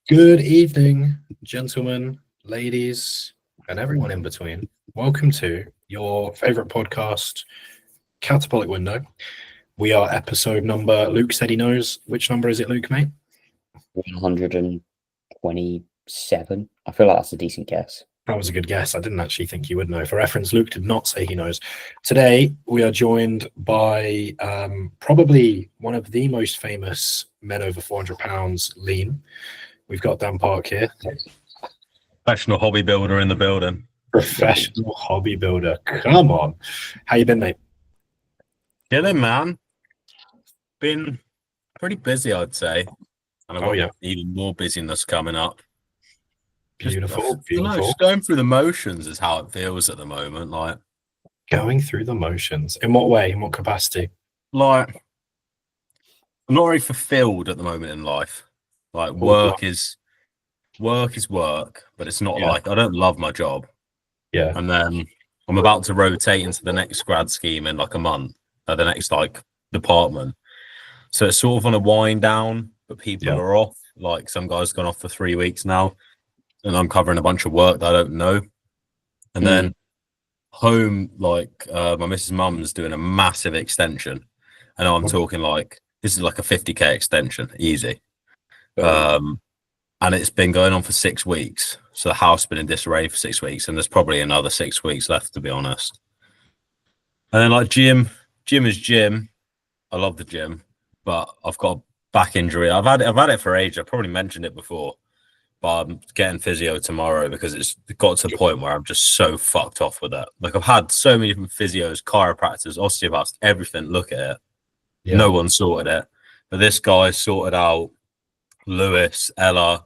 Good evening, gentlemen, ladies, and everyone in between. Welcome to your favorite podcast, Catapult Window. We are episode number, Luke said he knows. Which number is it, Luke, mate? 127. I feel like that's a decent guess. That was a good guess. I didn't actually think you would know. For reference, Luke did not say he knows. Today, we are joined by probably one of the most famous men over 400 pounds, lean. We've got Dan Park here. Professional hobby builder in the building. Professional hobby builder. Come on. How you been, mate? Chilling, man. Been pretty busy, I'd say. And I've got even more busyness coming up. Beautiful, beautiful. Just going through the motions is how it feels at the moment. Like going through the motions. In what way? In what capacity? Like I'm not very fulfilled at the moment in life. Like work is work, but it's not like I don't love my job. Yeah. And then I'm about to rotate into the next grad scheme in like a month, the next like department. So it's sort of on a wind down, but people are off. Like some guy's gone off for 3 weeks now, and I'm covering a bunch of work that I don't know. And then home, like my missus' mum's doing a massive extension, and I'm talking like this is like a 50k extension, easy. And it's been going on for 6 weeks. So the house has been in disarray for 6 weeks, and there's probably another 6 weeks left, to be honest. And then like gym is gym. I love the gym, but I've got a back injury. I've had it for ages. I probably mentioned it before, but I'm getting physio tomorrow because it's got to the point where I'm just so fucked off with it. Like I've had so many different physios, chiropractors, osteopaths, everything. Look at it. Yeah. No one sorted it, but this guy sorted out. Lewis, Ella,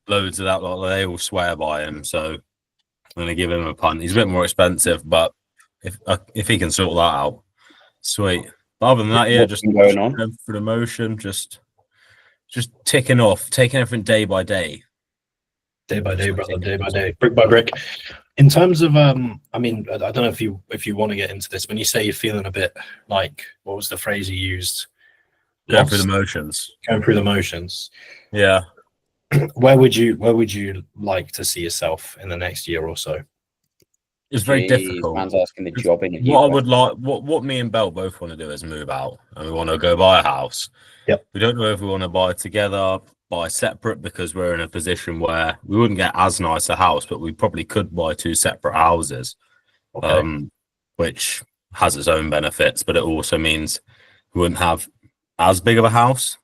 loads of that. Like, they all swear by him, so I'm gonna give him a punt. He's a bit more expensive, but if he can sort that out, sweet. But other than that, yeah, just going on for the motion, just ticking off, taking everything day by day, brother, day by day, brick by brick. In terms of, I mean, I don't know if you want to get into this. When you say you're feeling a bit like, what was the phrase you used? Going through the motions. Going through the motions. Yeah. Where would you like to see yourself in the next year or so? It's very difficult. Man's asking the job in. What I would like, what me and Belle both want to do is move out, and we want to go buy a house. Yep. We don't know if we want to buy together, buy separate, because we're in a position where we wouldn't get as nice a house, but we probably could buy 2 separate houses, which has its own benefits, but it also means we wouldn't have as big of a house.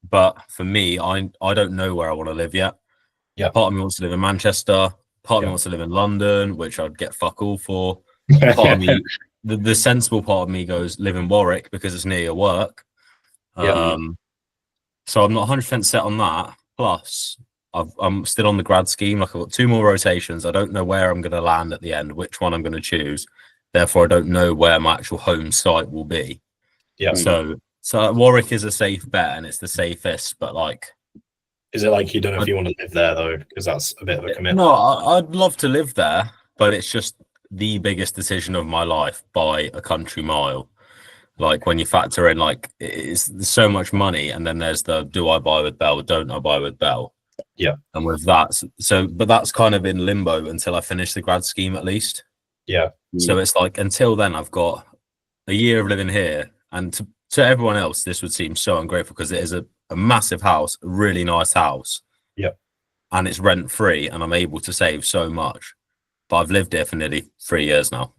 But for me, I don't know where I want to live yet. Yeah. Part of me wants to live in Manchester. Part of me wants to live in London, which I'd get fuck all for. Part of me, the sensible part of me goes live in Warwick because it's near your work. So I'm not 100% set on that. Plus, I'm still on the grad scheme. Like I've got 2 more rotations. I don't know where I'm going to land at the end, which one I'm going to choose. Therefore, I don't know where my actual home site will be. Yeah. So Warwick is a safe bet, and it's the safest. But like, is it like you don't know if you want to live there though, because that's a bit of a commitment? No, I'd love to live there, but it's just the biggest decision of my life by a country mile. Like when you factor in like there's so much money, and then there's the do I buy with Belle, don't I buy with Belle? Yeah. And with that, but that's kind of in limbo until I finish the grad scheme at least. Yeah. So it's like until then, I've got a year of living here, and to everyone else, this would seem so ungrateful because it is a massive house, a really nice house. Yeah. And it's rent free, and I'm able to save so much. But I've lived here for nearly 3 years now.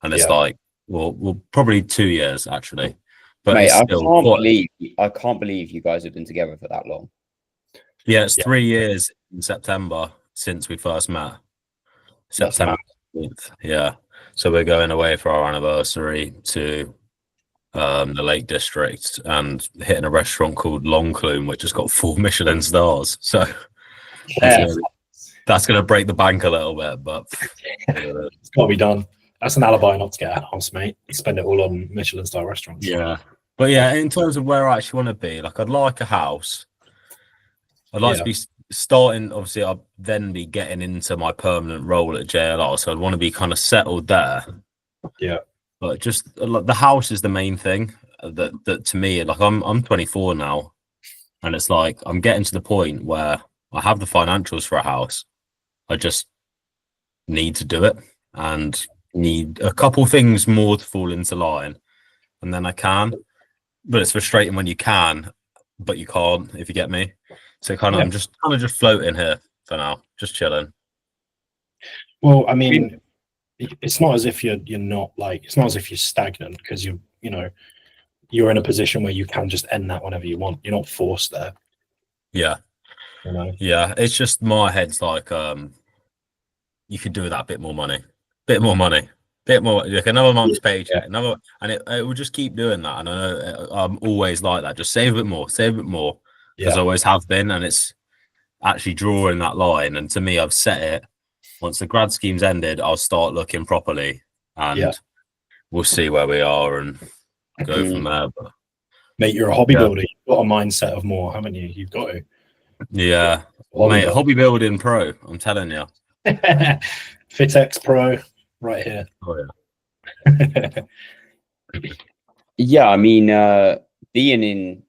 And it's like, well, probably 2 years actually. But mate, I can't believe you guys have been together for that long. Yeah, it's 3 years in September since we first met. September 15th. Yeah. So we're going away for our anniversary to the Lake District and hitting a restaurant called Longclume, which has got 4 Michelin stars. So that's going to break the bank a little bit, but it's got to be done. That's an alibi not to get a house, mate. You spend it all on Michelin star restaurants. Yeah. But yeah, in terms of where I actually want to be, like I'd like a house. I'd like to be starting, obviously I'll then be getting into my permanent role at JLR. So I'd want to be kind of settled there. Yeah. But just the house is the main thing that to me, like I'm 24 now, and it's like I'm getting to the point where I have the financials for a house. I just need to do it and need a couple things more to fall into line, and then I can. But it's frustrating when you can, but you can't, if you get me. So Yeah. I'm just floating here for now, just chilling. Well, I mean, it's not as if you're not like, it's not as if you're stagnant, because you're in a position where you can just end that whenever you want. You're not forced there. Yeah. Yeah. It's just my head's like, you could do with that bit more money, bit more, like another month's paycheck, another, and it will just keep doing that. And I know I'm always like that. Just save a bit more, because I always have been, and it's actually drawing that line. And to me, I've set it. Once the grad scheme's ended, I'll start looking properly, and we'll see where we are and go from there. But mate, you're a hobby builder. You've got a mindset of more, haven't you? You've got to. Yeah, mate, hobby building pro. I'm telling you. FitX Pro, right here. Oh yeah. Yeah, I mean, being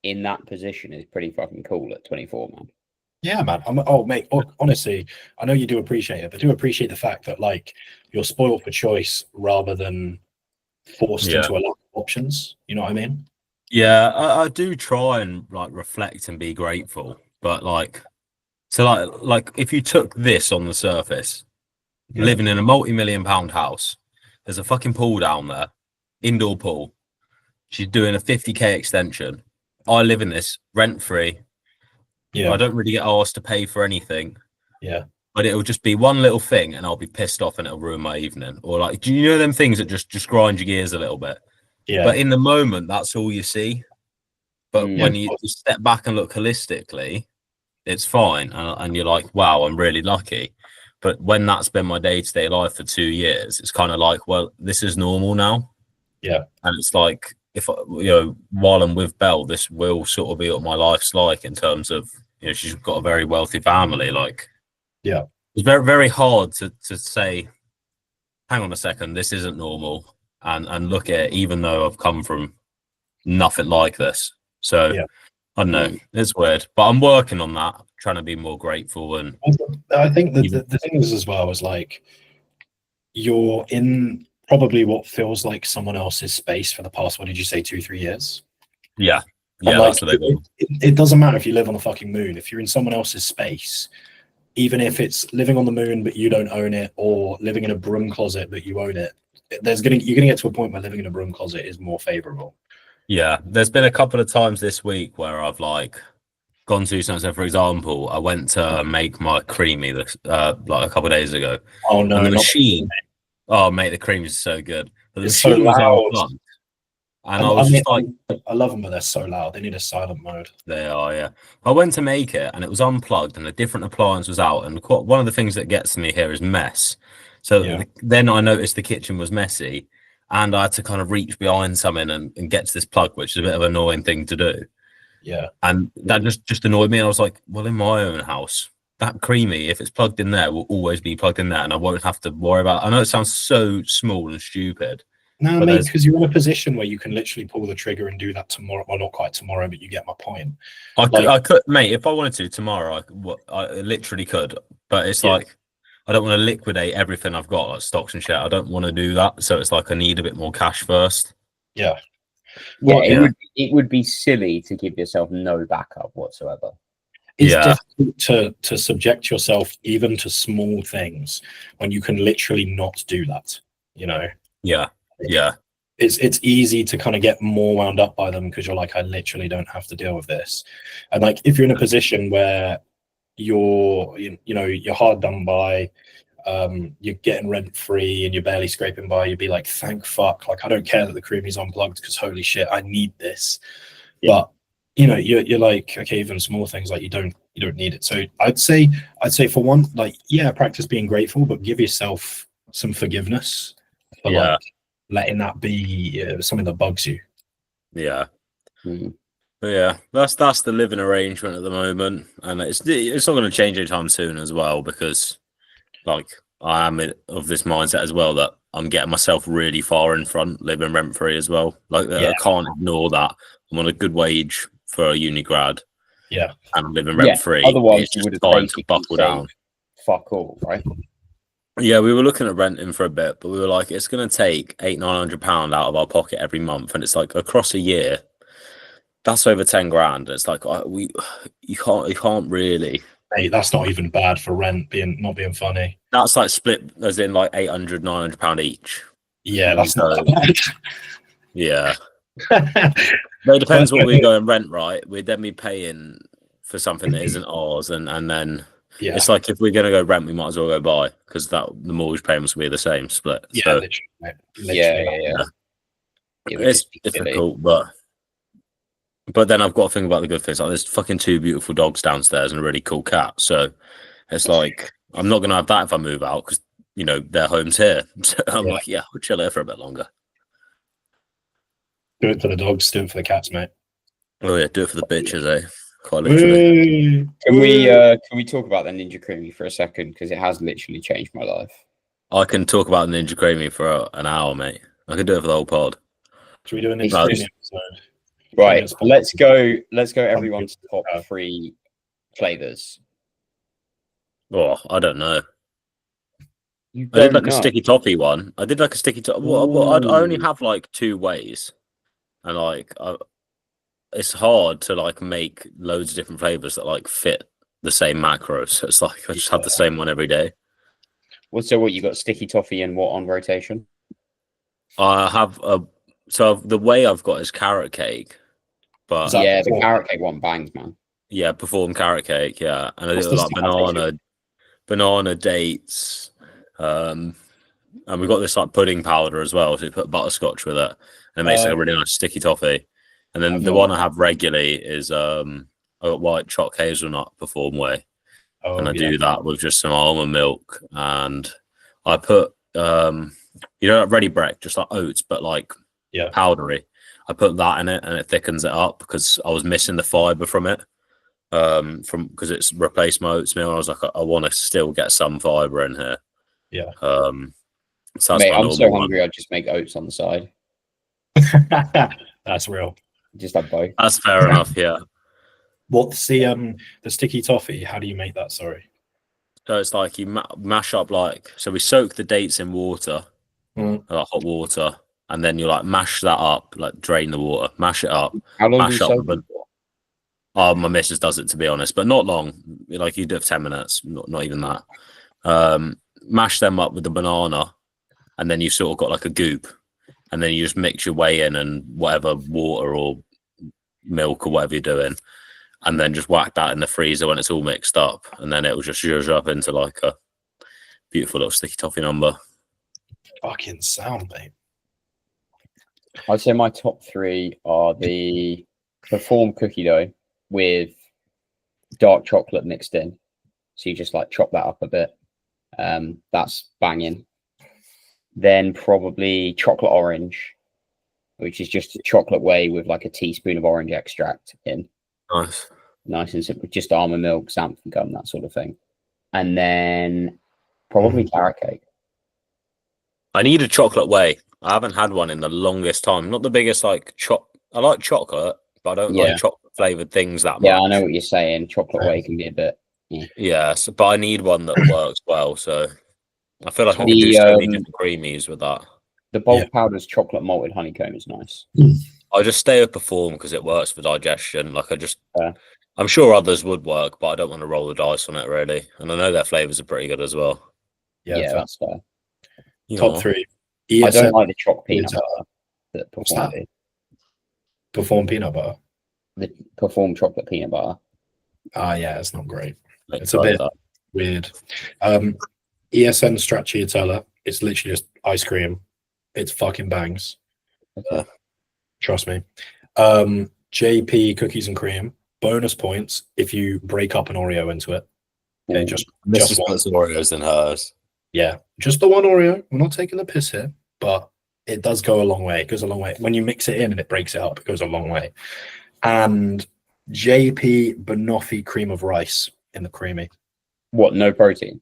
in that position is pretty fucking cool at 24, man. Yeah, man. Mate, honestly, I know you do appreciate it, but do appreciate the fact that like you're spoiled for choice rather than forced into a lot of options. You know what I mean? Yeah, I do try and like reflect and be grateful, but like, so like if you took this on the surface, living in a multi-million-pound house, there's a fucking pool down there, indoor pool. She's doing a 50k extension. I live in this rent-free. Yeah, I don't really get asked to pay for anything. Yeah, but it'll just be one little thing, and I'll be pissed off, and it'll ruin my evening. Or like, do you know them things that just grind your gears a little bit? Yeah. But in the moment, that's all you see. But when you step back and look holistically, it's fine, and you're like, wow, I'm really lucky. But when that's been my day-to-day life for 2 years, it's kind of like, well, this is normal now. Yeah. And it's like, if while I'm with Belle, this will sort of be what my life's like in terms of, she's got a very wealthy family. Like, yeah, it's very, very hard to say, hang on a second, this isn't normal, and look at it, even though I've come from nothing like this. So I don't know, it's weird, but I'm working on that, trying to be more grateful. And I think the thing is as well is like, you're in probably what feels like someone else's space for the past, what did you say, 2-3 years? Yeah, like, that's what they do. It doesn't matter if you live on the fucking moon. If you're in someone else's space, even if it's living on the moon but you don't own it, or living in a broom closet but you own it, you're gonna get to a point where living in a broom closet is more favorable. Yeah, there's been a couple of times this week where I've like gone to something. For example, I went to make my creamy like a couple of days ago. Oh no, and the machine. Oh mate, the cream is so good. But the it's machine so was loud. unplugged. And I was just like, I love them, but they're so loud. They need a silent mode. They are, yeah. I went to make it, and it was unplugged, and a different appliance was out. And one of the things that gets to me here is mess. So then I noticed the kitchen was messy, and I had to kind of reach behind something and get to this plug, which is a bit of an annoying thing to do. Yeah. And that just annoyed me. And I was like, well, in my own house, that creamy, if it's plugged in there, will always be plugged in there, and I won't have to worry about it. I know it sounds so small and stupid. No, mate, because you're in a position where you can literally pull the trigger and do that tomorrow. Well, not quite tomorrow, but you get my point. I could, mate, if I wanted to tomorrow, I literally could. But it's like, I don't want to liquidate everything I've got, like stocks and shit. I don't want to do that. So it's like I need a bit more cash first. Yeah. Well, it would be silly to give yourself no backup whatsoever. It's difficult to subject yourself even to small things when you can literally not do that, Yeah. It's easy to kind of get more wound up by them because you're like, I literally don't have to deal with this. And like, if you're in a position where you're hard done by, you're getting rent free and you're barely scraping by, you'd be like, thank fuck, like I don't care that the creamy's unplugged because holy shit, I need this. But you're like, okay, even small things like you don't need it. So I'd say for one, like, practice being grateful, but give yourself some forgiveness for like letting that be something that bugs you. Yeah. But yeah, that's the living arrangement at the moment, and it's not going to change anytime soon as well, because like I am of this mindset as well that I'm getting myself really far in front, living rent free as well. Like I can't ignore that. I'm on a good wage for a uni grad, Yeah. and I'm living Yeah, rent free. otherwise It's you just would have time to basically buckle down. saved fuck all, right? Yeah, we were looking at renting for a bit, but we were like, it's going to take £800-900 out of our pocket every month, and it's like across a year, that's over 10 grand. It's like you can't really. Hey, that's not even bad for rent being not being funny. That's like split as in like £800-900 each. Yeah, that's not Yeah, bad. but it depends what we go and rent. Right, we'd then be paying for something that isn't ours, and then Yeah, it's like if we're gonna go rent, we might as well go buy because that the mortgage payments will be the same split. yeah, So literally, mate. Yeah. Literally. It would it's just be silly. difficult, but then I've got to think about the good things. Like there's fucking 2 beautiful dogs downstairs and a really cool cat. So it's like I'm not gonna have that if I move out because their home's here. So I'm Yeah. like, yeah, we'll chill here for a bit longer. Do it for the dogs, do it for the cats, mate. Oh yeah, do it for the bitches, eh? Quite literally. Can we talk about the Ninja Creamy for a second? Because it has literally changed my life. I can talk about Ninja Creamy for an hour, mate. I can do it for the whole pod. Should we do an It's Ninja just- Creamy episode? Right, Yes. let's go everyone's top 3 flavors. Oh, I don't know. You I did don't like a know. sticky toffee one. I did like a sticky toffee. Well, I only have like 2 ways, and it's hard to like make loads of different flavors that like fit the same macros. So it's like I just have the same one every day. So what you got sticky toffee and what on rotation? I have the way I've got is carrot cake, but Is that Yeah, the Perform? carrot cake one bangs, man. yeah, Perform carrot cake, yeah, and I What's do the like sticky banana dates, and we've got this like pudding powder as well. So you put butterscotch with it, and it makes like a really nice sticky toffee. And then I've the not- one I have regularly is I got white choc hazelnut Perform way, Oh, and I yeah. do that with just some almond milk, and I put like ready bread, just like oats, but like Yeah. powdery. I put that in it, and it thickens it up because I was missing the fiber from it. Because it's replaced my oatmeal. I was like, I want to still get some fiber in here. Yeah. So that's Mate, my I'm normal so one. hungry. I just make oats on the side, That's real. just like both. That's fair enough. Yeah. What's the sticky toffee? How do you make that? Sorry. So it's like you mash up so we soak the dates in water, Mm. like hot water, and then you like mash that up, like drain the water, mash it up. How long do you Mash up soak the- them for? Oh, my missus does it to be honest, but not long. Like you do it for 10 minutes, not even that. Mash them up with the banana, and then you've sort of got like a goop, and then you just mix your way in and whatever water or milk or whatever you're doing, and then just whack that in the freezer when it's all mixed up, and then it will just zhuzh up into like a beautiful little sticky toffee number. Fucking sound, mate. I'd say my top 3 are the Perform cookie dough with dark chocolate mixed in. So you just like chop that up a bit. That's banging. Then probably chocolate orange, which is just a chocolate whey with like a teaspoon of orange extract in. Nice. Nice and simple, just almond milk, xanthan gum, that sort of thing. And then probably carrot cake. I need a chocolate whey. I haven't had one in the longest time. Not the biggest like I like chocolate, but I don't Yeah. like chocolate flavored things that much. Yeah, I know what you're saying. Chocolate whey can be a bit. Yeah, but I need one that works well. So I feel like I can The, do so many different creamies with that. The bulk Yeah. powder's chocolate malted honeycomb is nice. I just stay with Perform because it works for digestion. Like Yeah. I'm sure others would work, but I don't want to roll the dice on it really. And I know their flavors are pretty good as well. Yeah. Yeah, that's fair. You Top know. 3. I ESN don't like the choc peanut Nutella. butter that What's Perform that? do. Perform peanut butter. The Perform chocolate peanut butter. Ah, yeah, it's not great. Like, It's a like bit- that. Weird. ESN stracciatella. It's literally just ice cream. It's fucking bangs. Okay. Trust me. JP cookies and cream. Bonus points if you break up an Oreo into it. Okay, Ooh. just Mrs. one. puts Oreos in hers. Yeah, just the one Oreo. We're not taking the piss here, but it does go a long way. It goes a long way. When you mix it in and it breaks it up, it goes a long way. And JP banoffee cream of rice in the creamy. What? No protein.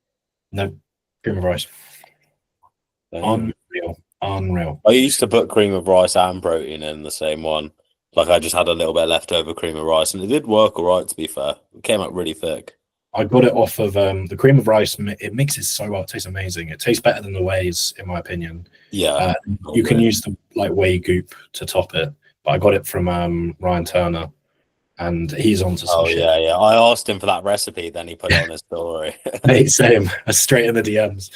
No, cream of rice. Unreal. Unreal. I used to put cream of rice and protein in the same one. Like I just had a little bit of leftover cream of rice, and it did work all right. To be fair, it came out really thick. I got it off of the cream of rice. It mixes so well. It tastes amazing. It tastes better than the whey's, in my opinion. Yeah, You can use the like whey goop to top it, but I got it from Ryan Turner, and he's onto some Oh shit. yeah. I asked him for that recipe, then he put it on his story. Mate, same. Straight in the DMs.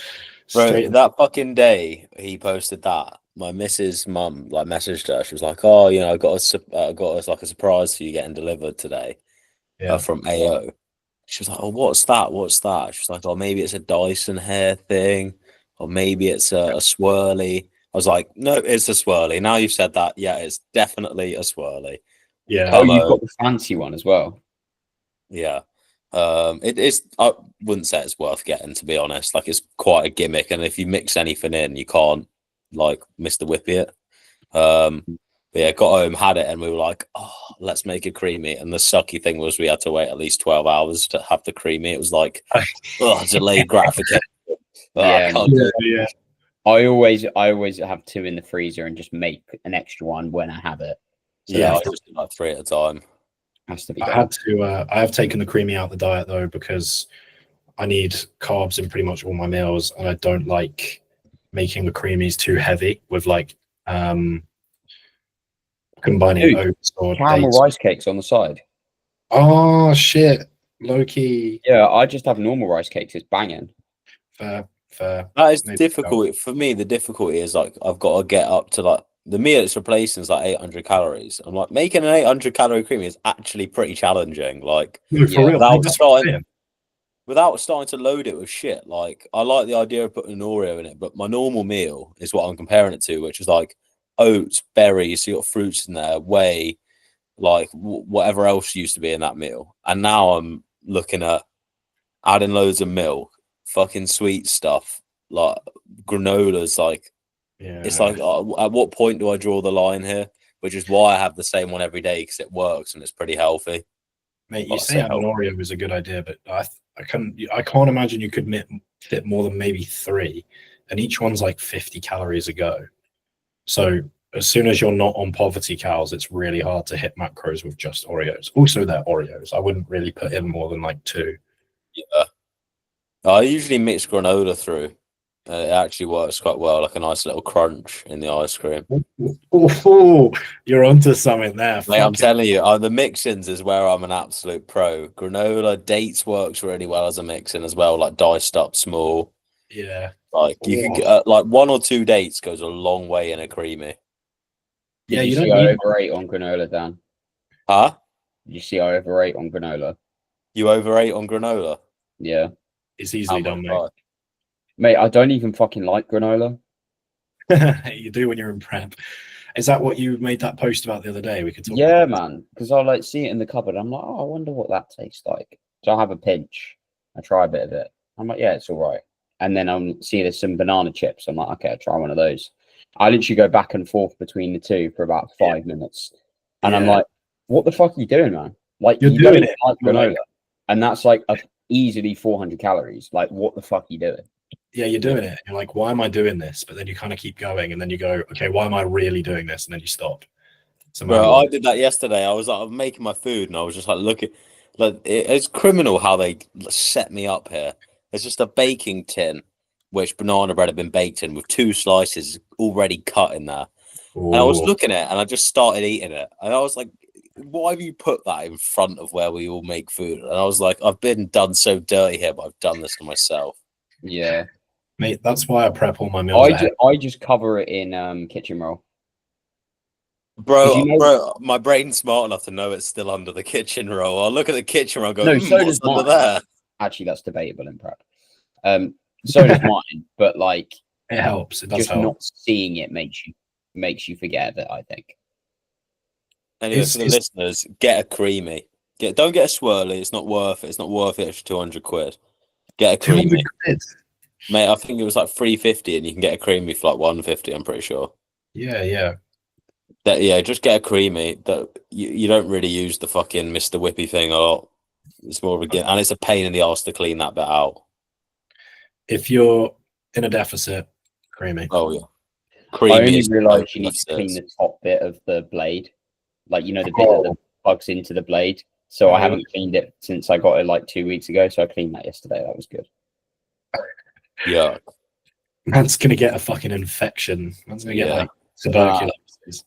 Bro, Straight in- that fucking day he posted that, my missus' mum like messaged her. She was like, "Oh, you know, I got us like a surprise for you getting delivered today yeah. from AO." She was like, "Oh, what's that? What's that?" She was like, "Oh, maybe it's a Dyson hair thing, or maybe it's a swirly." I was like, "No, it's a swirly." Now you've said that, yeah, it's definitely a swirly. Yeah. Oh, you've Camo. got the fancy one as well. Yeah. It is. I wouldn't say it's worth getting, to be honest. Like it's quite a gimmick, and if you mix anything in, you can't like Mr. Whippy it. But yeah, got home, had it, and we were like, "Oh, let's make it creamy." And the sucky thing was, we had to wait at least 12 hours to have the creamy. It was like, oh, delayed gratification. Oh, Yeah, I can't do it. Yeah. I always have 2 in the freezer and just make an extra one when I have it. So Yeah, I that's just do like 3 at a time. has to be I done. had to. I have taken the creamy out the diet though because I need carbs in pretty much all my meals, and I don't like making the creamies too heavy with like combining Dude, oats or Caramel dates. rice cakes on the side. Oh shit, Loki. Yeah, I just have normal rice cakes. It's banging. Fair. That is Maybe difficult for me. The difficulty is like I've got to get up to like the meal it's replacing is like 800 calories. I'm like making an 800-calorie creamy is actually pretty challenging. Like No, for Yeah, real. without That's what I'm starting saying. without starting to load it with shit. Like I like the idea of putting an Oreo in it, but my normal meal is what I'm comparing it to, which is like oats, berries, so you got fruits in there, whey, like whatever else used to be in that meal. And now I'm looking at adding loads of milk, fucking sweet stuff, like granolas. Like Yeah. it's like, at what point do I draw the line here? Which is why I have the same one every day because it works and it's pretty healthy. Mate, you Well, I say say having an Oreo is a good idea, but I can't imagine you could fit more than maybe 3, and each one's like 50 calories a go. So as soon as you're not on poverty cows, it's really hard to hit macros with just Oreos. Also, they're Oreos. I wouldn't really put in more than like 2. Yeah, I usually mix granola through. It actually works quite well, like a nice little crunch in the ice cream. Oh, you're onto something there. Mate, I'm Fucking- telling you, the mix-ins is where I'm an absolute pro. Granola, dates works really well as a mix-in as well, like diced up small. yeah. Like you can get like 1 or 2 dates goes a long way in a creamy. Yeah, Did you you see don't I need- overate on granola, Dan? Huh? Did you see I overate on granola? You overate on granola? Yeah. It's How easily much, done, mate. right? Mate, I don't even fucking like granola. You do when you're in prep. Is that what you made that post about the other day? We could talk Yeah, about man. Because I like see it in the cupboard. I'm like, oh, I wonder what that tastes like. So I have a pinch. I try a bit of it. I'm like, yeah, it's all right. And then I'm seeing there's some banana chips. I'm like, okay, I'll try one of those. I literally go back and forth between the two for about 5 minutes. And I'm Yeah. like, what the fuck are you doing, man? Like, You're you doing don't it. like You're granola. like- And that's like easily 400 calories. Like, what the fuck are you doing? Yeah, you're doing it. You're like, why am I doing this? But then you kind of keep going, and then you go, okay, why am I really doing this? And then you stop. So Bro, I did that yesterday. I was like, I'm making my food, and I was just like, looking, like it's criminal how they set me up here. It's just a baking tin, which banana bread had been baked in with 2 slices already cut in there. And I was looking at it, and I just started eating it, and I was like, why have you put that in front of where we all make food? And I was like, I've been done so dirty here, but I've done this to myself. Yeah. mate, that's why I prep all my meals ahead. I just cover it in kitchen roll. Bro, Did you know- bro, my brain's smart enough to know it's still under the kitchen roll. I'll look at the kitchen roll and go, No, so what's does under mine. there? Actually, that's debatable in prep. So does mine, but like It helps. It does just help. not seeing it makes you forget of it, I think. Anyway, It's- for the it's- listeners, get a creamy. Don't get a swirly. It's not worth it. It's not worth it. Extra 200 quid. Get a 200 creamy, quid. mate. I think it was like 350, and you can get a creamy for like 150. I'm pretty sure. Yeah. Yeah, just get a creamy. That you don't really use the fucking Mr. Whippy thing a lot. It's more of a and it's a pain in the ass to clean that bit out. If you're in a deficit, creamy. Oh yeah, I creamy. only is realised you need that's to clean it. the top bit of the blade. like the bit that plugs into the blade. So I haven't cleaned it since I got it like 2 weeks ago. So I cleaned that yesterday. That was good. Yeah. Man's gonna get a fucking infection. Man's gonna get like tuberculosis.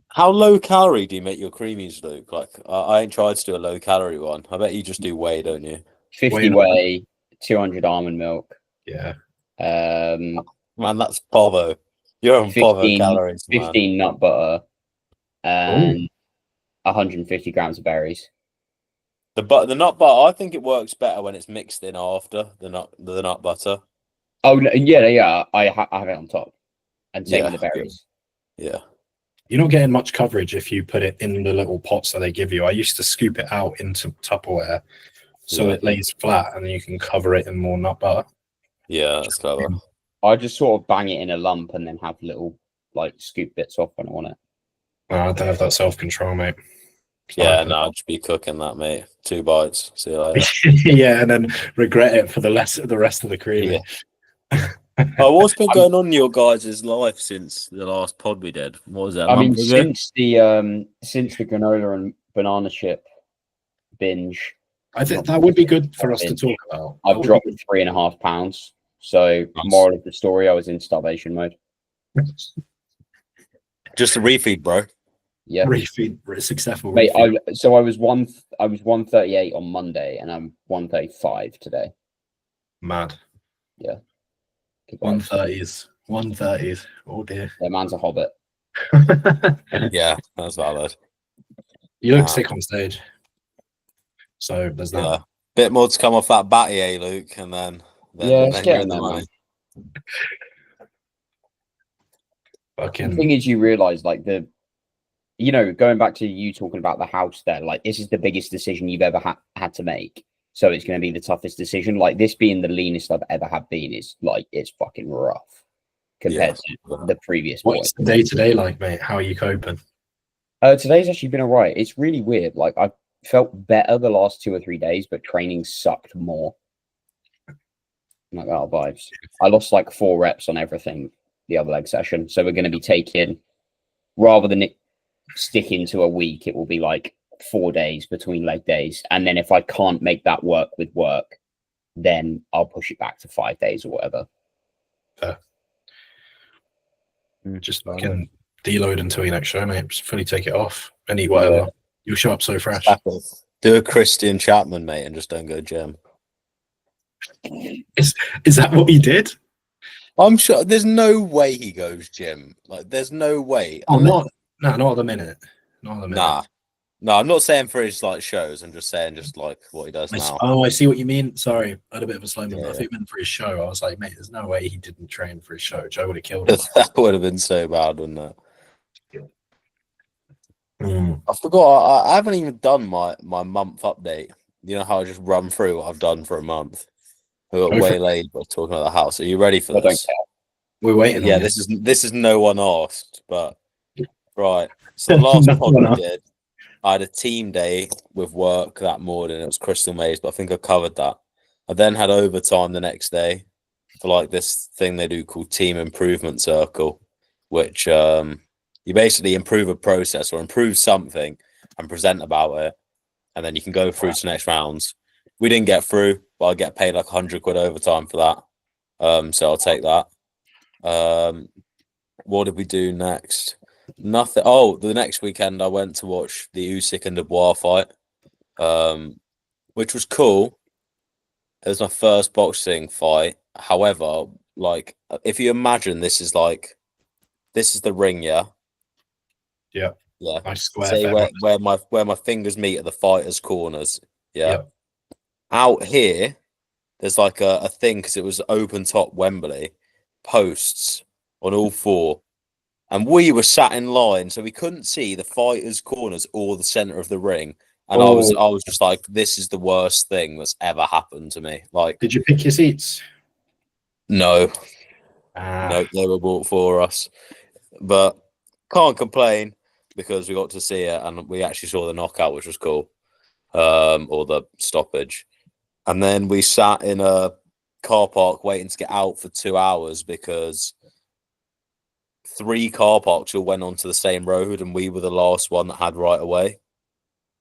How low calorie do you make your creamies, Luke? Like, I ain't tried to do a low calorie one. I bet you just do whey, don't you? 50 whey, 200 almond milk. Yeah. Man, that's povo. You're on povo calories, man. 15 nut butter, and 150 grams of berries. The nut butter, I think it works better when it's mixed in after the nut butter. Oh yeah. I have it on top, and same with the berries. Yeah. You're not getting much coverage if you put it in the little pots that they give you. I used to scoop it out into Tupperware so it lays flat, and then you can cover it in more nut butter. Yeah, that's clever. I just sort of bang it in a lump and then have little like scoop bits off when I want it. I don't have that self-control, mate. Yeah, no, I'll just be cooking that, mate. 2 bites. See you later. Yeah, and then regret it for the rest of the cream. Yeah. Oh, what's been going on in your guys' life since the last pod we did? What was that? I mean, since the granola and banana chip binge, I think that would be good for us to talk about. I've dropped 3.5 pounds. So, moral of the story, I was in starvation mode. Just a refeed, bro. Yeah, refeed, successful. Mate, I was 138 on Monday, and I'm 135 today. Mad. Yeah. 130s. Oh dear. That man's a hobbit. Yeah, that's valid. You look sick on stage. So there's that. Yeah. Bit more to come off that batty, Luke, and then it's getting there, man. The thing is, you realise, like, going back to you talking about the house there, like, this is the biggest decision you've ever had to make. So it's going to be the toughest decision. Like, this being the leanest I've ever had been is, like, it's fucking rough compared to the previous one. What's the day-to-day like, mate? How are you coping? Today's actually been all right. It's really weird. Like, I felt better the last 2 or 3 days, but training sucked more. I'm like, oh, vibes. I lost, like, 4 reps on everything the other leg session. So we're going to be taking, rather than it sticking to a week, it will be, like, 4 days between leg days, and then if I can't make that work with work, then I'll push it back to 5 days or whatever. Fair. Just fucking deload until your next show, mate. Just fully take it off and eat whatever. Yeah. You'll show up so fresh. Do a Christian Chapman, mate, and just don't go gym. Is that what he did? I'm sure there's no way he goes gym. Like, there's no way. Oh, not at the minute. Not at the minute. No, I'm not saying for his like shows. I'm just saying like what he does now. Oh, I see what you mean. Sorry, I had a bit of a slow moment. I think meant for his show. I was like, mate, there's no way he didn't train for his show. Joe would have killed him. That would have been so bad, wouldn't it? Mm. I forgot. I haven't even done my month update. You know how I just run through what I've done for a month. We got way late, but talking about the house. Are you ready for this? We're waiting. Yeah, this is no one asked, but right. So the last pod we did, I had a team day with work that morning. It was Crystal Maze, but I think I covered that. I then had overtime the next day for like this thing they do called Team Improvement Circle, which you basically improve a process or improve something and present about it, and then you can go through to next rounds. We didn't get through, but I get paid like 100 quid overtime for that. So I'll take that. What did we do next? Nothing. Oh, the next weekend I went to watch the Usyk and Dubois fight, which was cool. It was my first boxing fight. However, like, if you imagine this is the ring, yeah. Nice square. Say where my fingers meet at the fighters' corners. Yeah. Yep. Out here, there's like a thing because it was open top Wembley, posts on all 4. And we were sat in line, so we couldn't see the fighters' corners or the center of the ring. And I was just like, this is the worst thing that's ever happened to me. Like, did you pick your seats? No. No, they were bought for us. But can't complain because we got to see it and we actually saw the knockout, which was cool. Or the stoppage. And then we sat in a car park waiting to get out for 2 hours because 3 car parks all went onto the same road, and we were the last one that had right away.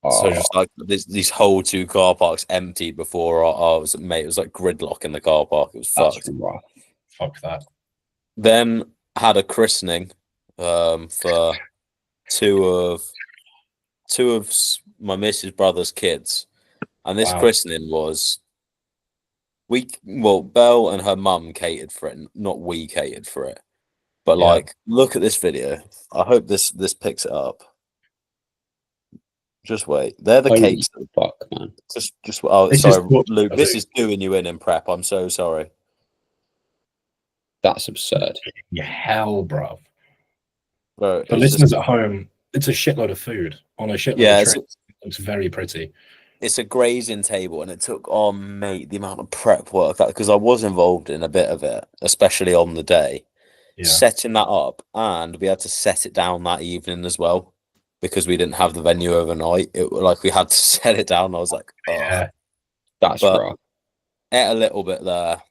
So Oh, just like these whole 2 car parks emptied before ours, mate. It was like gridlock in the car park. It was that's fucked. rough. Fuck that. Then had a christening for two of my missus' brother's kids, and this Wow. christening was Belle and her mum catered for it, not we catered for it. But Yeah. like, look at this video. I hope this picks it up. Just wait. They're the Holy cakes. fuck, man. Just oh, This is sorry, what- Luke. This is doing you in prep. I'm so sorry. That's absurd. Yeah, hell, bro. Bro, For it's listeners just- at home, it's a shitload of food on a shitload Yeah, of it's- trays. It looks very pretty. it's a grazing table, and it took mate, the amount of prep work that, because I was involved in a bit of it, especially on the day, Yeah. setting that up, and we had to set it down that evening as well because we didn't have the venue overnight. We had to set it down. I was like, oh. Yeah. That's But- rough. Ate a little bit there,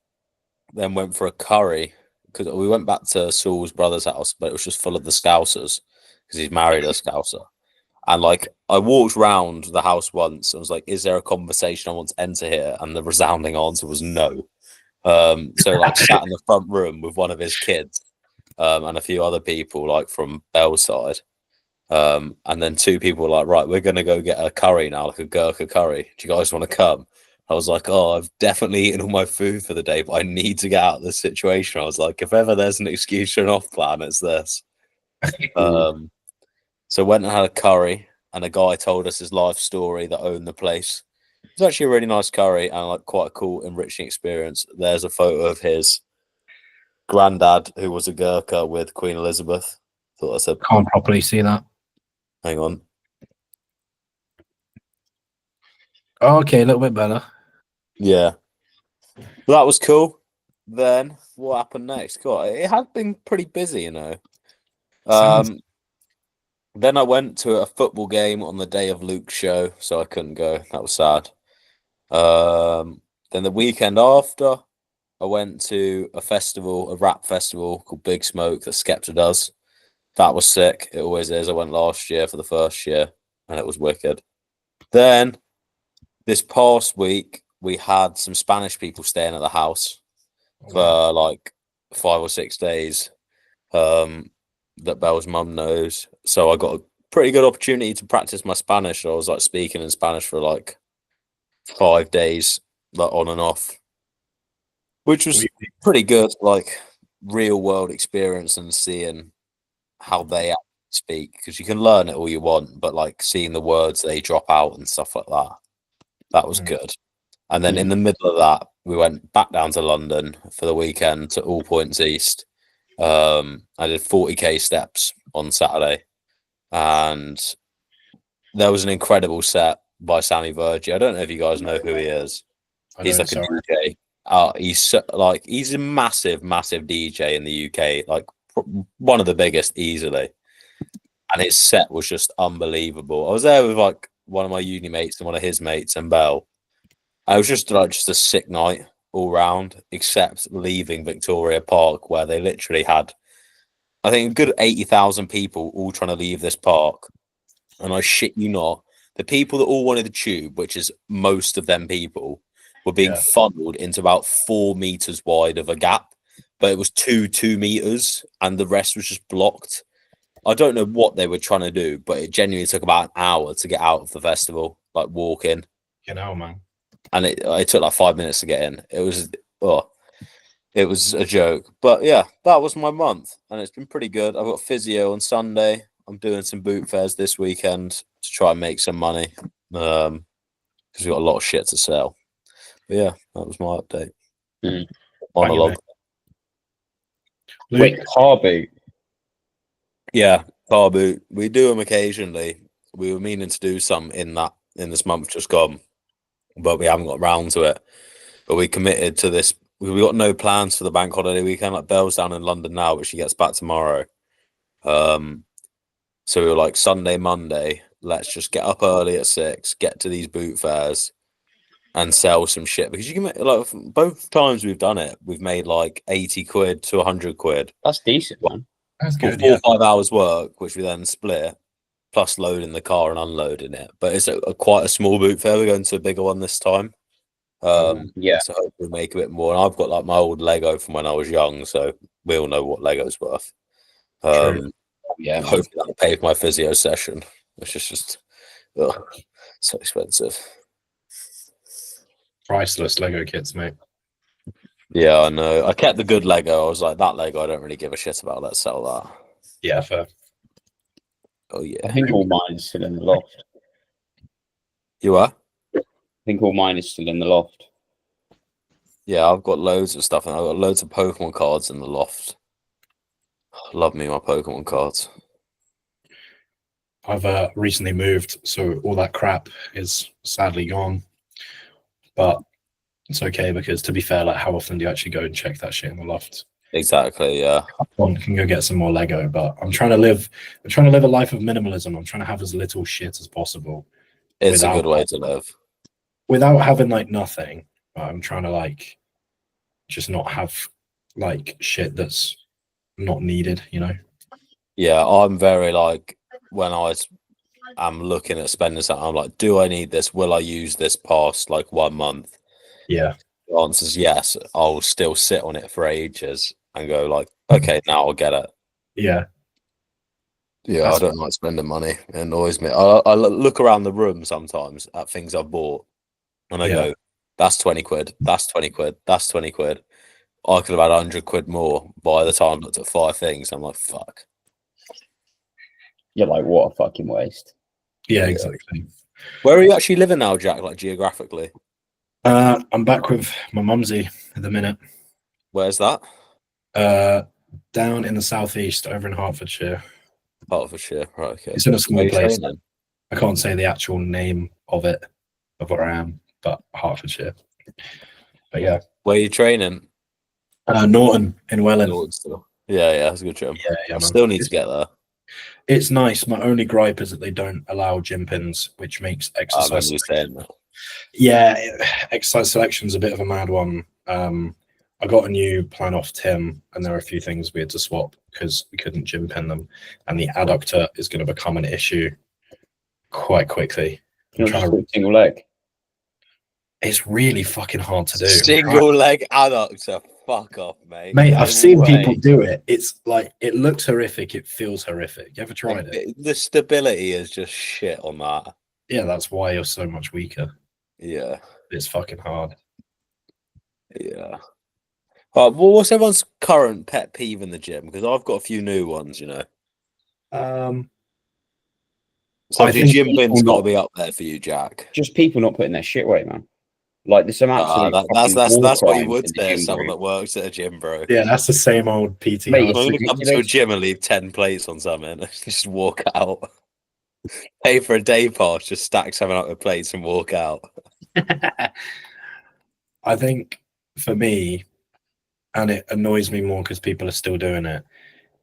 then went for a curry because we went back to Saul's brother's house, but it was just full of the Scousers because he's married a Scouser. And like, I walked round the house once and was like, "Is there a conversation I want to enter here?" And the resounding answer was no. So like, sat in the front room with one of his kids, and a few other people like from Belle's side. And then 2 people were like, "Right, we're gonna go get a curry now, like a Gurkha curry. Do you guys want to come?" I was like, "Oh, I've definitely eaten all my food for the day, but I need to get out of this situation." I was like, if ever there's an excuse for an off plan, it's this. So went and had a curry, and a guy told us his life story that owned the place. It was actually a really nice curry and like quite a cool, enriching experience. There's a photo of his granddad, who was a Gurkha with Queen Elizabeth. Thought that's a Can't properly see that. hang on. Oh, okay, a little bit better. Yeah. Well, that was cool. Then what happened next? God, it had been pretty busy, you know. Sounds- Then I went to a football game on the day of Luke's show, so I couldn't go. That was sad. Then the weekend after, I went to a festival, a rap festival called Big Smoke that Skepta does. That was sick. It always is. I went last year for the first year, and it was wicked. Then this past week, we had some Spanish people staying at the house for like 5 or 6 days. That Belle's mum knows. So I got a pretty good opportunity to practice my Spanish. I was like speaking in Spanish for like 5 days, like on and off, which was pretty good. Like real world experience and seeing how they actually speak, because you can learn it all you want, but like seeing the words they drop out and stuff like that, that was good. And then in the middle of that, we went back down to London for the weekend to All Points East. I did 40k steps on Saturday, and there was an incredible set by Sammy Virgie. I don't know if you guys know who he is. I He's don't, like a sorry. DJ. He's a massive DJ in the UK, like one of the biggest easily. And his set was just unbelievable. I was there with like one of my uni mates and one of his mates and Belle. It was just a sick night all round, except leaving Victoria Park, where they literally had, I think, a good 80,000 people all trying to leave this park. And I shit you not, the people that all wanted the tube, which is most of them people, were being funneled into about 4 meters wide of a gap, but it was 2 meters, and the rest was just blocked. I don't know what they were trying to do, but it genuinely took about an hour to get out of the festival, like walking. You know, man. And it took like 5 minutes to get in. It was a joke. But yeah, that was my month, and it's been pretty good. I've got physio on Sunday. I'm doing some boot fairs this weekend to try and make some money, because we've got a lot of shit to sell. But yeah, that was my update. Monologue. Luke, Wait, car boot. Yeah, car boot. We do them occasionally. We were meaning to do some in this month just gone, but we haven't got round to it. But we committed to this. We got no plans for the bank holiday weekend. Like Belle's down in London now, but she gets back tomorrow. So we were like, Sunday, Monday, let's just get up early at 6, get to these boot fairs and sell some shit, because you can make, like, both times we've done it, we've made like 80 quid to 100 quid. That's decent, man. That's for good. 4 Yeah, or 5 hours work, which we then split, plus loading the car and unloading it. But it's quite a small boot fair. We're going to a bigger one this time. Yeah. So hopefully make a bit more. And I've got like my old Lego from when I was young, so we all know what Lego's worth. True. Yeah. Man. Hopefully that'll pay for my physio session, which is just so expensive. Priceless Lego kits, mate. Yeah, I know. I kept the good Lego. I was like, that Lego I don't really give a shit about. Let's sell that. Yeah, fair. Oh yeah. I think all mine is still in the loft. You are? I think all mine is still in the loft. Yeah, I've got loads of stuff, and I've got loads of Pokemon cards in the loft. Love me my Pokemon cards. I've recently moved, so all that crap is sadly gone. But it's okay because, to be fair, like, how often do you actually go and check that shit in the loft? Exactly. Yeah. One can go get some more Lego, but I'm trying to live a life of minimalism. I'm trying to have as little shit as possible It's a Without- good way to live. without having like nothing. I'm trying to like just not have like shit that's not needed, you know? Yeah, I'm very like when am looking at spending something, I'm like, do I need this? Will I use this past like 1 month? Yeah. The answer is yes. I'll still sit on it for ages and go like, okay, now I'll get it. Yeah. Yeah, That's- I don't like spending money. It annoys me. I look around the room sometimes at things I've bought, and I Yeah. go, "That's 20 quid. That's 20 quid. That's 20 quid." I could have had 100 quid more by the time I looked at 5 things. I'm like, "Fuck." You're like, what a fucking waste. Yeah, Yeah. exactly. Where are you actually living now, Jack? Like geographically, I'm back with my mumsy at the minute. where's that? Down in the southeast, over in Hertfordshire. Hertfordshire. Right. Okay. It's in a small Where you place. training? I can't say the actual name of it, of where I am, but Hertfordshire. But yeah, Where you training? Norton in Welland. Norwood still. Yeah, that's a good gym. Yeah, yeah, I man. still need to get there. It's nice. My only gripe is that they don't allow gym pins, which makes I remember exercise. you saying that. Yeah, exercise selection's a bit of a mad one. I got a new plan off Tim, and there are a few things we had to swap because we couldn't gym pin them, and the adductor is going to become an issue quite quickly. You're trying just to- a single leg. It's really fucking hard to do. Single leg adductor. Fuck off, mate. Mate, No I've seen way. people do it. It's like, it looks horrific. It feels horrific. You ever tried it? The stability is just shit on that. Yeah, that's why you're so much weaker. Yeah, It's fucking hard. yeah. Well, what's everyone's current pet peeve in the gym? Because I've got a few new ones, you know. So I the think gym people pin's got to not- be up there for you, Jack. Just people not putting their shit away, man. Like there's some absolute. That's what you would say. say as someone that works at a gym, bro. Yeah, that's the same old PT. Mate, I'm it's going to come to a ridiculous. gym and leave 10 plates on something and just walk out. Pay for a day pass, just stack something up with plates and walk out. I think for me, and it annoys me more because people are still doing it,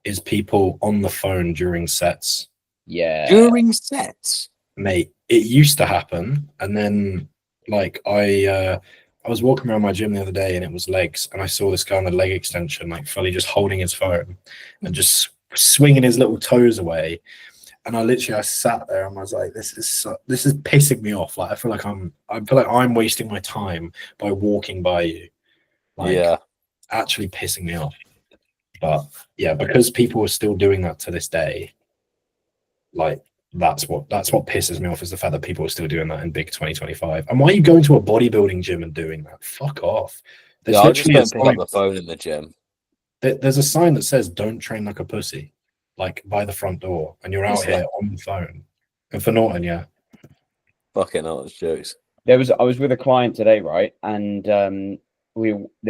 is people on the phone during sets. Yeah. During sets? Mate, it used to happen, and then like I was walking around my gym the other day and it was legs, and I saw this guy on the leg extension like fully just holding his phone and just swinging his little toes away, and I sat there and I was like, this is pissing me off. Like I feel like I'm wasting my time by walking by you. Like, Yeah. actually pissing me off. But yeah, because people are still doing that to this day, like that's what pisses me off, is the fact that people are still doing that in big 2025. And why are you going to a bodybuilding gym and doing that? Fuck off. There's Yeah, I just literally don't pick a up sign, the phone in the gym. there's a sign that says don't train like a pussy, like by the front door, and you're out Is here on the phone. And for Norton, yeah. Fucking hell, it's jokes. I was with a client today, right? And there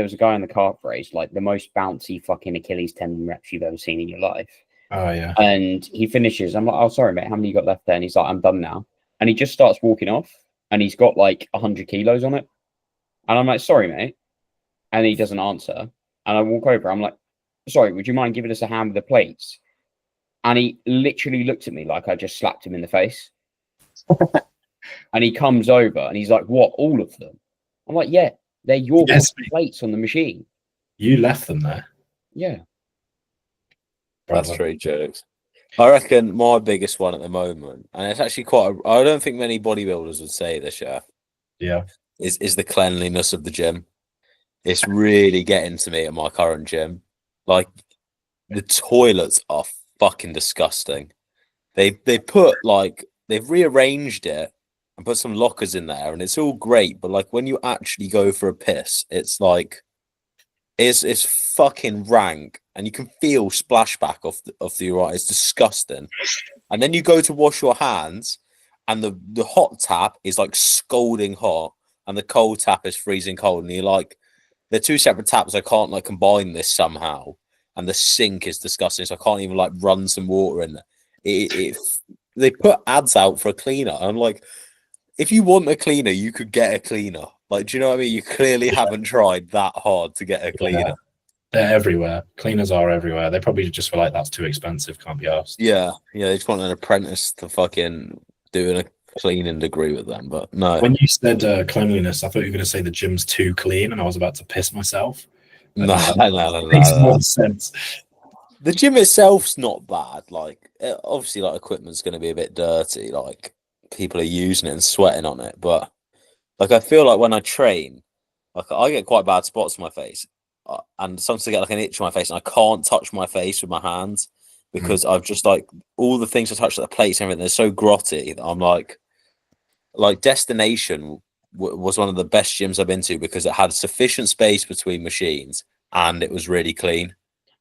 was a guy in the calf race, like the most bouncy fucking Achilles tendon reps you've ever seen in your life. Oh yeah. And he finishes. I'm like, oh, sorry, mate. How many you got left there? And he's like, I'm done now. And he just starts walking off, and he's got like 100 kilos on it. And I'm like, sorry, mate. And he doesn't answer. And I walk over. I'm like, sorry, would you mind giving us a hand with the plates? And he literally looked at me like I just slapped him in the face. And he comes over and he's like, what, all of them? I'm like, yeah, they're your Yes, mate. plates on the machine. You left them there. Yeah. That's brother. true jokes. I reckon my biggest one at the moment, and it's actually I don't think many bodybuilders would say this, Yeah. is the cleanliness of the gym. It's really getting to me at my current gym. Like, the toilets are fucking disgusting. They put like they've rearranged it and put some lockers in there, and it's all great. But like when you actually go for a piss, it's like it's fucking rank, and you can feel splashback off the right. It's disgusting. And then you go to wash your hands, and the hot tap is like scalding hot, and the cold tap is freezing cold, and you're like, they're two separate taps. I can't like combine this somehow. And the sink is disgusting, so I can't even like run some water in there. They put ads out for a cleaner. I'm like, if you want a cleaner, you could get a cleaner. Like, do you know what I mean? You clearly haven't tried that hard to get a cleaner. Yeah. They're everywhere. Cleaners are everywhere. They probably just feel like that's too expensive. Can't be asked. Yeah, they just want an apprentice to fucking doing a cleaning degree with them. But no, When you said cleanliness, I thought you were going to say the gym's too clean, and I was about to piss myself. no. Makes more sense. The gym itself's not bad. Like, obviously, like equipment's going to be a bit dirty. Like, people are using it and sweating on it. But like, I feel like when I train, like I get quite bad spots on my face, and sometimes I get like an itch on my face, and I can't touch my face with my hands because I've just like all the things I touch, like the plates and everything, they're so grotty that I'm like Destination was one of the best gyms I've been to because it had sufficient space between machines and it was really clean.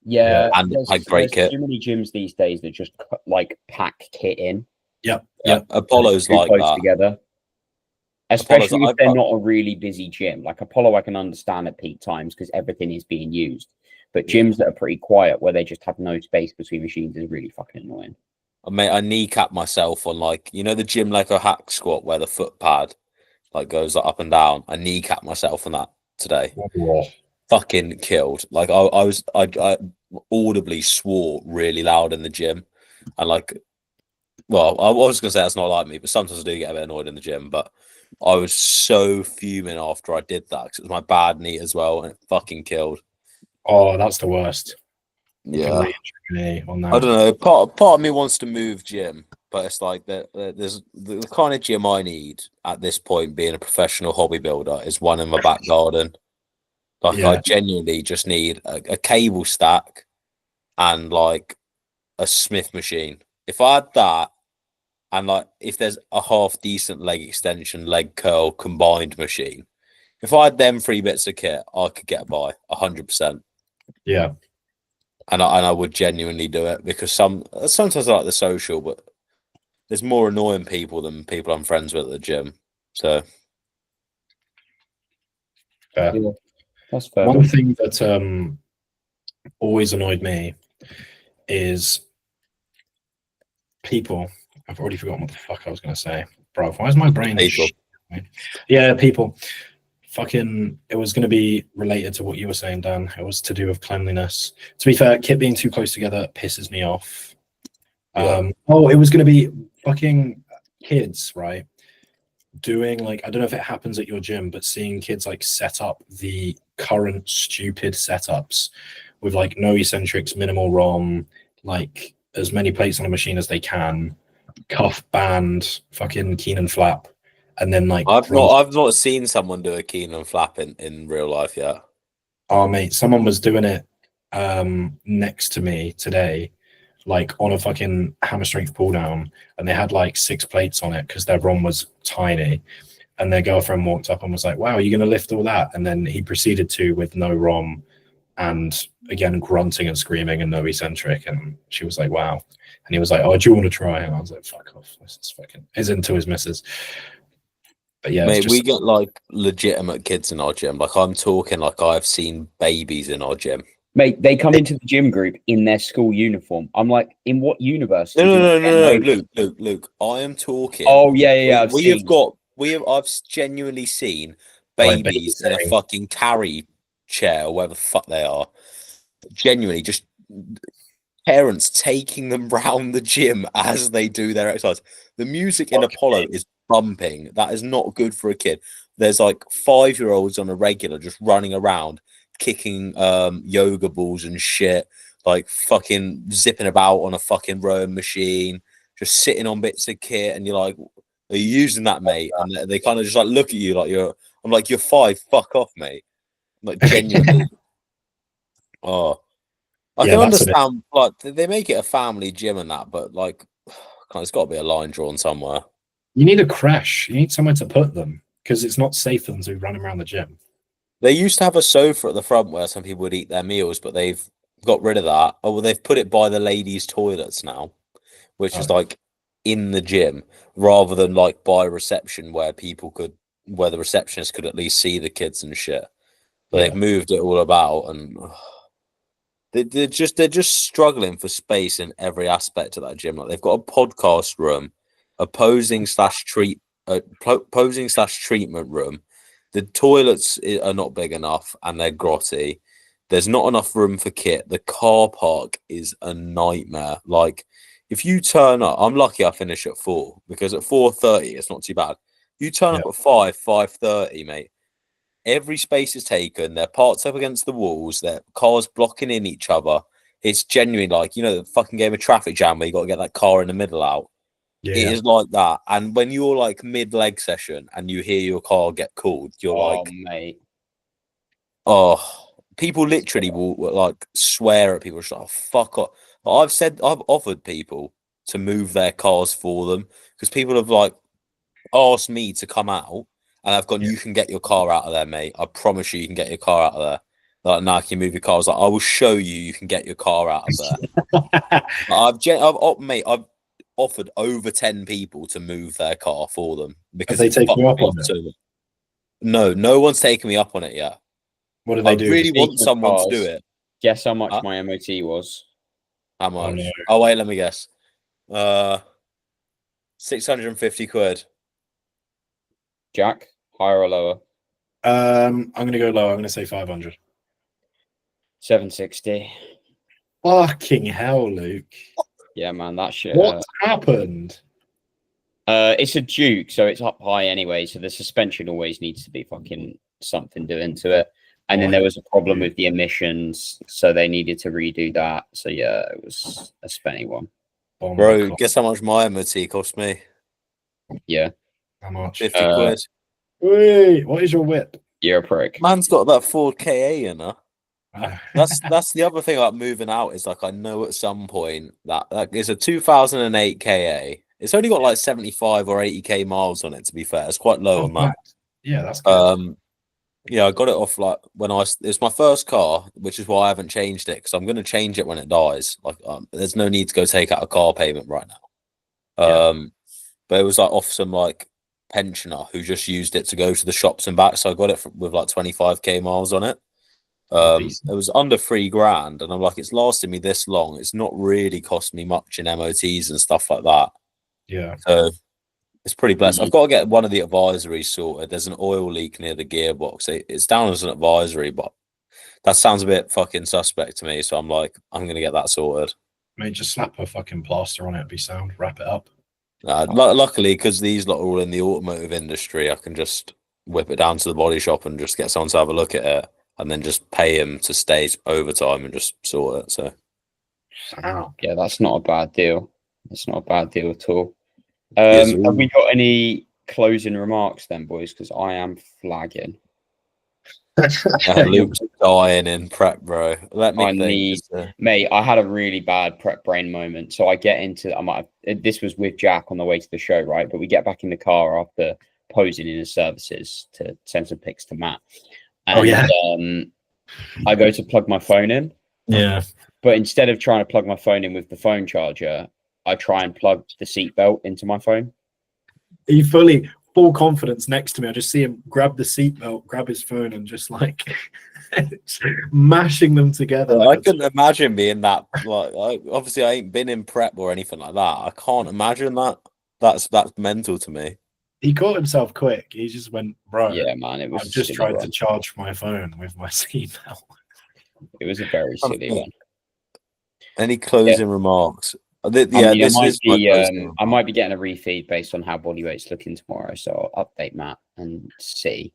Yeah, and had great kit. Too many gyms these days that just like pack kit in. Yep. Yeah, Apollo's Too like close that. Together. Especially Apollo's- if they're not a really busy gym. Like Apollo, I can understand at peak times because everything is being used. But gyms that are pretty quiet, where they just have no space between machines, is really fucking annoying. I kneecap myself on like the gym Lego hack squat where the foot pad like goes like, up and down. I kneecap myself on that today. Whoa. Fucking killed. Like I audibly swore really loud in the gym, and like, well, I was gonna say that's not like me, but sometimes I do get a bit annoyed in the gym. But I was so fuming after I did that because it was my bad knee as well, and it fucking killed. Oh, that's the worst. Yeah. Knee on that. I don't know. Part of me wants to move gym, but it's like there's the kind of gym I need at this point, being a professional hobby builder, is one in my back garden. Like I genuinely just need a cable stack and like a Smith machine. If I had that, and like if there's a half decent leg extension, leg curl combined machine, if I had them three bits of kit, I could get by 100%. Yeah. And I would genuinely do it because sometimes I like the social, but there's more annoying people than people I'm friends with at the gym. So Fair. Yeah, that's fair. One thing that always annoyed me is people. I've already forgotten what the fuck I was going to say. Bro, why is my brain... People. Yeah, people. Fucking, it was going to be related to what you were saying, Dan. It was to do with cleanliness. To be fair, kit being too close together pisses me off. Yeah. It was going to be fucking kids, right? Doing like, I don't know if it happens at your gym, but seeing kids like set up the current stupid setups with like no eccentrics, minimal ROM, like as many plates on a machine as they can, cuff band, fucking Keenan flap. And then like I've not seen someone do a Keenan flap in real life yet. Oh mate, someone was doing it next to me today, like on a fucking hammer strength pull down, and they had like 6 plates on it because their ROM was tiny. And their girlfriend walked up and was like, "Wow, are you gonna lift all that?" And then he proceeded to with no ROM and again grunting and screaming and no eccentric. And she was like, "Wow." And he was like, "Oh, do you want to try?" And I was like, "Fuck off." This is fucking is into his missus. But yeah, Mate, we get like legitimate kids in our gym. Like I'm talking like I've seen babies in our gym. Mate, they come into the gym group in their school uniform. I'm like, in what universe? No, Luke. I am talking. Oh yeah. I've genuinely seen babies in a fucking carry chair or whatever the fuck they are. Genuinely, just parents taking them round the gym as they do their exercise. The music in Apollo is bumping. That is not good for a kid. There's like 5-year-olds on a regular just running around kicking yoga balls and shit. like fucking zipping about on a fucking rowing machine, just sitting on bits of kit, and you're like, "Are you using that, mate?" And they kind of just like look at you like you're. I'm like, "You're 5. Fuck off, mate." Like genuinely. Oh, I Yeah, can that's a bit. understand. Like they make it a family gym and that, but like, there's got to be a line drawn somewhere. You need a crash. You need somewhere to put them because it's not safe for them to be running around the gym. They used to have a sofa at the front where some people would eat their meals, but they've got rid of that. Oh, well, they've put it by the ladies' toilets now, which is Oh. like in the gym rather than like by reception where where the receptionist could at least see the kids and shit. But Yeah. they've moved it all about, and they're just struggling for space in every aspect of that gym. Like they've got a podcast room, a posing slash treatment room. The toilets are not big enough and they're grotty. There's not enough room for kit. The car park is a nightmare. Like if you turn up, I'm lucky I finish at 4 because at 4:30 it's not too bad. You turn up at 5:30, mate. Every space is taken. They're parked up against the walls. Their cars blocking in each other. It's genuine, like the fucking game of Traffic Jam where you got to get that car in the middle out. Yeah. It is like that. And when you're like mid-leg session and you hear your car get called, you're like, mate. oh, people literally will like swear at people. Just like, oh, fuck off. I've offered people to move their cars for them because people have like asked me to come out and I've gone, Yeah. you can get your car out of there, mate. I promise you can get your car out of there. Like, nah, can you move your car? I was like, I will show you can get your car out of there. I've offered over 10 people to move their car for them because they it's taken you up fucked on off it? to them. No one's taken me up on it yet. What do they I do? really want Speaking of someone to do cars, it. Guess how much Huh? my MOT was? How much? no. Oh, wait, let me guess. 650 quid. Jack, higher or lower? I'm gonna go low. I'm gonna say 500. 760. Fucking hell, Luke. Yeah, man, that shit. What happened? It's a Duke, so it's up high anyway. So the suspension always needs to be fucking something doing to it. And then there was a problem with the emissions, so they needed to redo that. So yeah, it was a spenny one. Oh my Bro, God. guess how much my MOT cost me? Yeah, How much? 50 quid. Wait, what is your whip? you're a prick. Man's got that Ford KA in her. Ah. That's the other thing about moving out is like I know at some point that is a 2008 KA. It's only got like 75 or 80k miles on it. To be fair, it's quite low on that. Yeah, that's good. Yeah, I got it off like it's my first car, which is why I haven't changed it because I'm going to change it when it dies. Like, there's no need to go take out a car payment right now. Yeah. But it was like off some like pensioner who just used it to go to the shops and back. So I got it with like 25k miles on it. It was under $3,000, and I'm like, it's lasted me this long. It's not really cost me much in MOTs and stuff like that. Yeah. So it's pretty blessed. I've got to get one of the advisories sorted. There's an oil leak near the gearbox. It's down as an advisory, but that sounds a bit fucking suspect to me. So I'm like, I'm going to get that sorted. Mate, just slap a fucking plaster on it. It'd be sound. Wrap it up. Luckily, because these lot are all in the automotive industry, I can just whip it down to the body shop and just get someone to have a look at it and then just pay him to stay overtime and just sort it. So, Yeah, that's not a bad deal. That's not a bad deal at all. Yes, Have we got any closing remarks then, boys? Because I am flagging. Luke's dying in prep, bro. Let me think. Mate, I had a really bad prep brain moment. So I get into, this was with Jack on the way to the show, right? But we get back in the car after posing in his services to send some pics to Matt. And, I go to plug my phone in. Yeah. But instead of trying to plug my phone in with the phone charger, I try and plug the seatbelt into my phone. He full confidence next to me. I just see him grab the seatbelt, grab his phone, and just like mashing them together. I couldn't imagine being that. Like, obviously, I ain't been in prep or anything like that. I can't imagine that. That's mental to me. He caught himself quick. He just went, bro. Yeah, man. It was. I've just tried to charge my phone with my seatbelt. It was a very silly one. Any closing remarks? I might be getting a refeed based on how bodyweight's looking tomorrow, so I'll update Matt and see.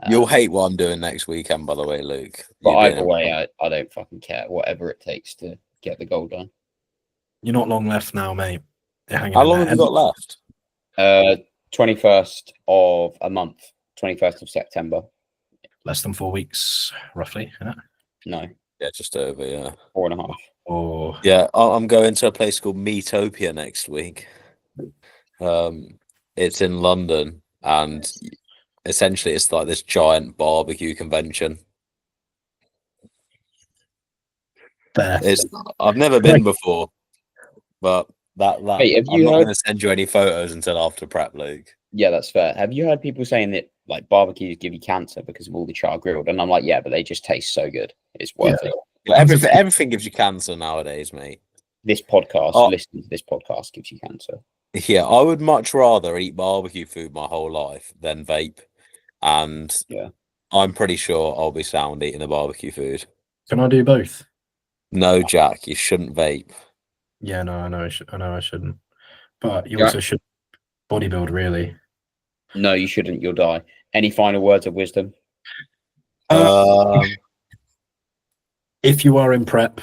You'll hate what I'm doing next weekend, by the way, Luke. But either way, I don't fucking care. Whatever it takes to get the goal done. You're not long left now, mate. You're hanging How in long there. have you got left? 21st of a month, 21st of September. Less than 4 weeks, roughly. Isn't it? No, Yeah, just over. Yeah. 4.5. Or Yeah, I'm going to a place called Metopia next week. It's in London, and essentially it's like this giant barbecue convention. there. I've never been before, but that Hey, have I'm you not heard- going to send you any photos until after prep, Luke. Yeah, that's fair. Have you heard people saying that like barbecues give you cancer because of all the char grilled? And I'm like, yeah, but they just taste so good. It's worth it. Yeah, everything gives you cancer nowadays, mate. This podcast, Oh. listening to this podcast gives you cancer. Yeah, I would much rather eat barbecue food my whole life than vape, and Yeah. I'm pretty sure I'll be sound eating the barbecue food. Can I do both? No, Jack, you shouldn't vape. Yeah, no, I know. I know I shouldn't. But you Yeah. also should bodybuild, really. No, you shouldn't. You'll die. Any final words of wisdom? If you are in prep,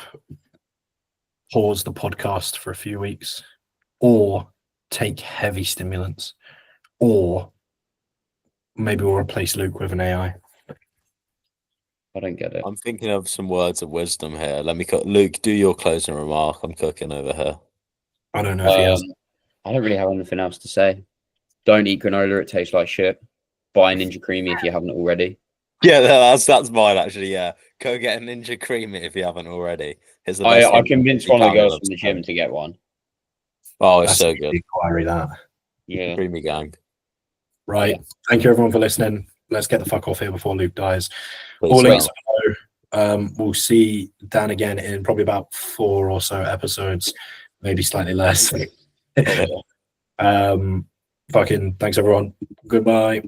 pause the podcast for a few weeks, or take heavy stimulants, or maybe we'll replace Luke with an AI. I don't get it. I'm thinking of some words of wisdom here. Let me Luke, do your closing remark. I'm cooking over here. I don't know if he has. I don't really have anything else to say. Don't eat granola; it tastes like shit. Buy Ninja Creamy if you haven't already. Yeah, that's mine actually. Yeah, go get a Ninja Creamy if you haven't already. It's the best I thing convinced you one of the can girls have from the done. gym to get one. Oh, it's That's so a good. big inquiry, that. Yeah. Creamy gang. Right. Yeah. Thank you, everyone, for listening. Let's get the fuck off here before Luke dies. Please All don't. links below. We'll see Dan again in probably about 4 or so episodes, maybe slightly less. Fucking thanks, everyone. Goodbye.